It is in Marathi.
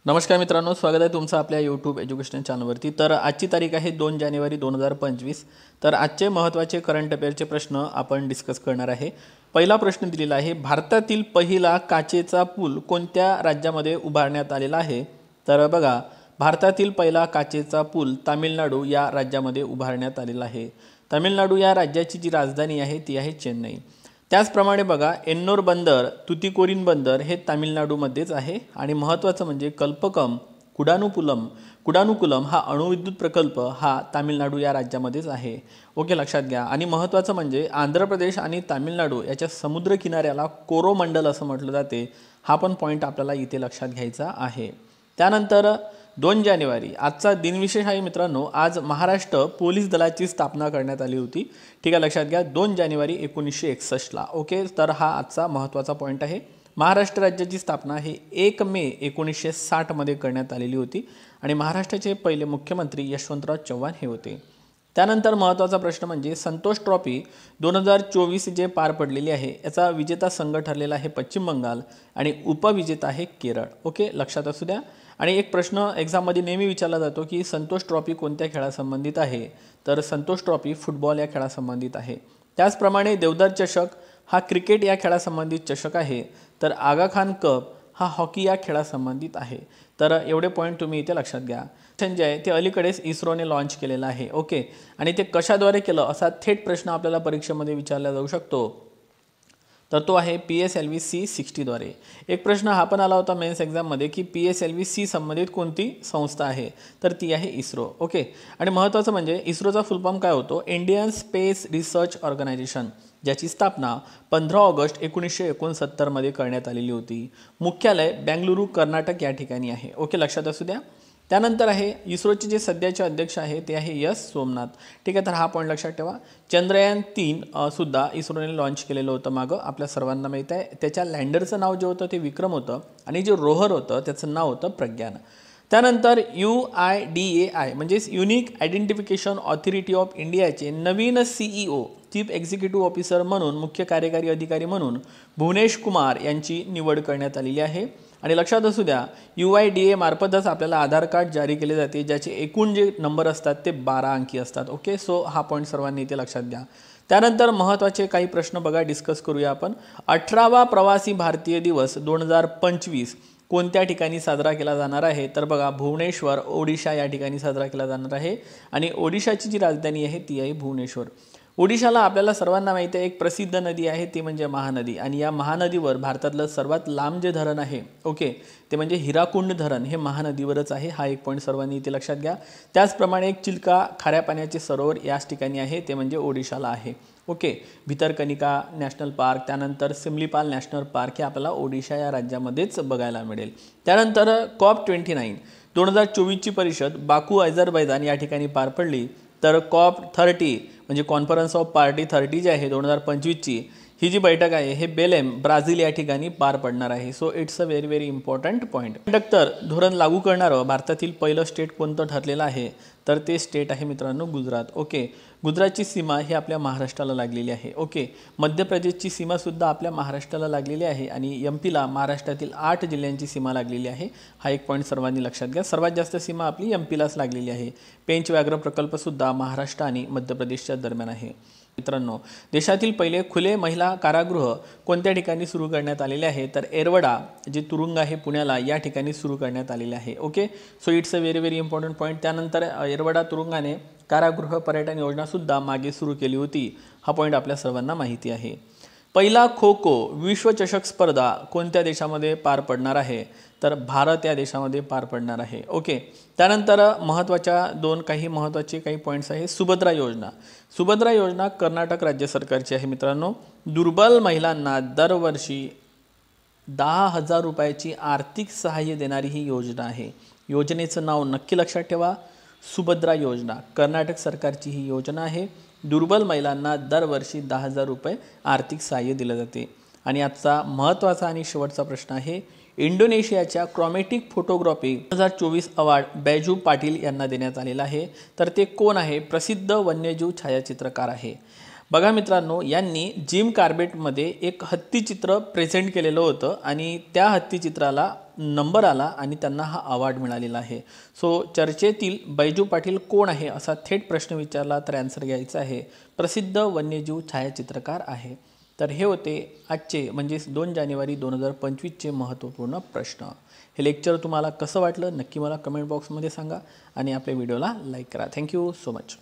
नमस्कार मित्रांनो, स्वागत आहे तुमचं आपल्या यूट्यूब एज्युकेशन चॅनलवरती। तर आजची तारीख आहे 2 जानेवारी 2025। तर आजचे महत्त्वाचे करंट अफेअरचे प्रश्न आपण डिस्कस करणार आहे। पहिला प्रश्न दिलेला आहे, भारतातील पहिला काचेचा पूल कोणत्या राज्यामध्ये उभारण्यात आलेला आहे? तर बघा, भारतातील पहिला काचेचा पूल तामिळनाडू या राज्यामध्ये उभारण्यात आलेला आहे। तामिळनाडू या राज्याची जी राजधानी आहे ती आहे चेन्नई। त्याचप्रमाणे बघा, एन्नोर बंदर, तुतीकोरीन बंदर हे तामिळनाडूमध्येच आहे। आणि महत्त्वाचं म्हणजे कल्पकम कुडानुकुलम हा अणुविद्युत प्रकल्प हा तामिळनाडू या राज्यामध्येच आहे। ओके, लक्षात घ्या। आणि महत्त्वाचं म्हणजे आंध्र प्रदेश आणि तामिळनाडू याच्या समुद्र किनाऱ्याला कोरोमंडल असं म्हटलं जाते। हा पण पॉईंट आपल्याला इथे लक्षात घ्यायचा आहे। त्यानंतर 2 जानेवारी आजचा दिनविशेष आहे मित्रांनो। आज महाराष्ट्र पोलीस दलाची स्थापना करण्यात आली होती। ठीक आहे, लक्षात घ्या, 2 जानेवारी 1961 ला। ओके, तर हा आजचा महत्त्वाचा पॉईंट आहे। महाराष्ट्र राज्याची स्थापना ही 1 मे 1960 मध्ये करण्यात आलेली होती आणि महाराष्ट्राचे पहिले मुख्यमंत्री यशवंतराव चव्हाण हे होते। त्यानंतर महत्त्वाचा प्रश्न म्हणजे संतोष ट्रॉफी 2024 जे पार पडलेली आहे याचा विजेता संघ ठरलेला आहे पश्चिम बंगाल आणि उपविजेता आहे केरळ। ओके, लक्षात असू द्या। आणि एक प्रश्न एक्झाममध्ये नेहमी विचारला जातो की संतोष ट्रॉफी कोणत्या खेळासंबंधित आहे? तर संतोष ट्रॉफी फुटबॉल या खेळासंबंधित आहे। त्याचप्रमाणे देवधर चषक हा क्रिकेट या खेळासंबंधित चषक आहे। तर आगा खान कप हा हॉकी या खेळासंबंधित आहे। तर एवढे पॉईंट तुम्ही इथे लक्षात घ्या। जे आहे ते अलीकडेच इस्रोने लॉन्च केलेलं आहे। ओके, आणि ते कशाद्वारे केलं असा थेट प्रश्न आपल्याला परीक्षेमध्ये विचारला जाऊ शकतो। तर तो आहे PSLV C60 द्वारे। एक प्रश्न हा पण आला होता मेन्स एक्झाममध्ये की PSLV C संबंधित कोणती संस्था आहे? तर ती आहे इस्रो। ओके, आणि महत्त्वाचं म्हणजे इस्रोचा फुल फॉर्म काय होतो? इंडियन स्पेस रिसर्च ऑर्गनायझेशन, ज्याची स्थापना 15 ऑगस्ट 1969 मध्ये करण्यात आलेली होती। मुख्यालय बेंगलुरू कर्नाटक या ठिकाणी आहे। ओके, लक्षात असू द्या। त्यानंतर आहे इस्रोचे जे सध्याचे अध्यक्ष आहे ते आहे S सोमनाथ। ठीक आहे, तर हा पॉईंट लक्षात ठेवा। चंद्रयान 3 सुद्धा इस्रोने लॉन्च केलेलं होतं मागं, आपल्या सर्वांना माहीत आहे। त्याच्या लँडरचं नाव जे होतं ते विक्रम होतं आणि जे रोहर होतं त्याचं नाव होतं प्रज्ञान। त्यानंतर UIDAI म्हणजेच युनिक आयडेंटिफिकेशन ऑथॉरिटी ऑफ इंडियाचे नवीन CEO चीफ एक्झिक्युटिव्ह ऑफिसर म्हणून, मुख्य कार्यकारी अधिकारी म्हणून भुवनेश कुमार यांची निवड करण्यात आलेली आहे। आणि लक्षात असू द्या, UIDAI मार्फतच आपल्याला आधार कार्ड जारी केले जाते, ज्याचे एकूण जे नंबर असतात ते 12 अंकी असतात। ओके, सो हा पॉईंट सर्वांनी इथे लक्षात घ्या। त्यानंतर महत्त्वाचे काही प्रश्न बघा, डिस्कस करूया आपण। 18वा प्रवासी भारतीय दिवस 2025 कोणत्या ठिकाणी साजरा केला जाणार आहे? तर बघा, भुवनेश्वर ओडिशा या ठिकाणी साजरा केला जाणार आहे आणि ओडिशाची जी राजधानी आहे ती आहे भुवनेश्वर। ओडिशाला आपल्याला सर्वांना माहिती आहे एक प्रसिद्ध नदी आहे ती म्हणजे महानदी, आणि या महानदीवर भारतातलं सर्वात लांब जे धरण आहे ओके ते म्हणजे हिराकुंड धरण हे महानदीवरच आहे। हा एक पॉईंट सर्वांनी इथे लक्षात घ्या। त्याचप्रमाणे एक चिल्का खाऱ्या पाण्याचे सरोवर याच ठिकाणी आहे, ते म्हणजे ओडिशाला आहे। ओके, भितरकनिका नॅशनल पार्क, त्यानंतर सिमलीपाल नॅशनल पार्क हे आपल्याला ओडिशा या राज्यामध्येच बघायला मिळेल। त्यानंतर COP29 2024 ची परिषद बाकू अझरबैजान या ठिकाणी पार पडली। तर COP30 म्हणजे कॉन्फरन्स ऑफ पार्टी 30 जी आहे 2025 ची, ही जी बैठक आहे हे बेलेम ब्राझील या ठिकाणी पार पडणार आहे। So it's a very very important point. Conductor धोरण लागू करणारं भारतातील पहिलं स्टेट कोणतं ठरलेलं आहे? तर ते स्टेट आहे मित्रांनो गुजरात। ओके, गुजरातची सीमा ही आपल्या महाराष्ट्राला लागलेली आहे। ओके, मध्य प्रदेशची सीमा सुद्धा आपल्या महाराष्ट्राला लागलेली आहे आणि MPला महाराष्ट्रातील 8 जिल्ह्यांची सीमा लागलेली आहे। हा एक पॉईंट सर्वांनी लक्षात घ्या। सर्वात जास्त सीमा आपली MPलाच लागलेली आहे। पेंच व्याघ्र प्रकल्प सुद्धा महाराष्ट्र आणि मध्य प्रदेशच्या दरम्यान आहे। मित्रांनो, देशातील पहिले खुले महिला कारागृह कोणत्या ठिकाणी सुरू करण्यात आलेले आहे? तर एरवडा जे तुरुंग आहे पुण्याला या ठिकाणी सुरू करण्यात आलेले आहे। Okay, so it's a very very important point. त्यानंतर एरवडा तुरुंगाने कारागृह पर्यटन योजना सुद्धा मागे सुरू केली होती। हा पॉईंट आपल्या सर्वांना माहिती आहे। पहिला खो खो विश्वचषक स्पर्धा कोणत्या देशामध्ये पार पडणार आहे? तर भारत या देशामध्ये पार पडणार आहे। ओके, त्यानंतर महत्त्वाच्या काही महत्त्वाचे पॉईंट्स आहे। सुभद्रा योजना कर्नाटक राज्य सरकारची आहे मित्रांनो। दुर्बल महिलांना दरवर्षी 10,000 रुपयाची आर्थिक सहाय्य देणारी ही योजना आहे। योजनेचं नाव नक्की लक्षात ठेवा, सुभद्रा योजना, कर्नाटक सरकारची ही योजना आहे। दुर्बल महिलांना दरवर्षी 10,000 रुपये आर्थिक सहाय्य दिले जाते। आणि आजचा महत्त्वाचा आणि शेवटचा प्रश्न आहे, इंडोनेशियाच्या chromatic photography 2024 award Byju's Patil यांना देण्यात आलेला आहे। तर ते कोण आहे? प्रसिद्ध वन्यजीव छायाचित्रकार आहे। बघा मित्रांनो, यांनी जिम कार्बेटमध्ये एक हत्तीचित्र प्रेझेंट केलेलं होतं आणि त्या हत्तीचित्राला नंबर आला आणि त्यांना हा अवॉर्ड मिळालेला आहे. सो चर्चेतील बैजू पाटील कोण आहे असा थेट प्रश्न विचारला तर आन्सर घ्यायचा आहे प्रसिद्ध वन्यजीव छायाचित्रकार आहे. तर हे होते आजचे म्हणजेच 2 जानेवारी 2025चे महत्त्वपूर्ण प्रश्न. हे लेक्चर तुम्हाला कसं वाटलं नक्की मला कमेंट बॉक्समध्ये सांगा आणि आपल्या व्हिडिओला लाईक करा. Thank you so much.